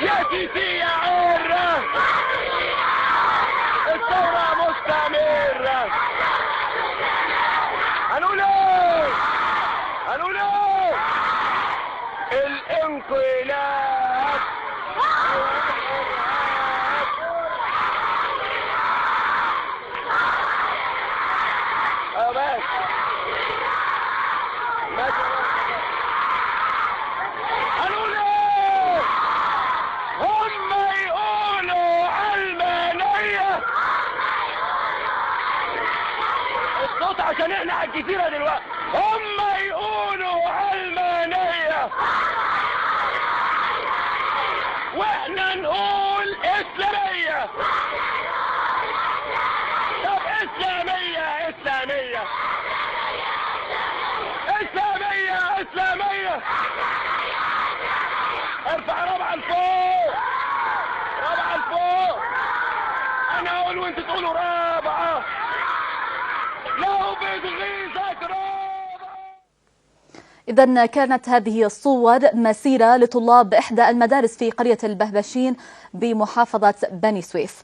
يا سيسي يا عرة، الثورة مستمرة. هنقول ايه؟ هنقول ايه؟ الانقلاب. بس هنقول ايه؟ هم يقولوا علمانية. الصوت عشان احنا على الجزيرة دلوقتي. هم يقولوا علمانية واحنا نقول اسلامية. طب اسلامية اسلامية اسلامية اسلامية. ارفع ربع لفوق، ربع لفوق. انا اقول وانت تقولوا رابعة. لو بتغيظك رابعة. إذن كانت هذه الصور مسيرة لطلاب إحدى المدارس في قرية البهبشين بمحافظة بني سويف.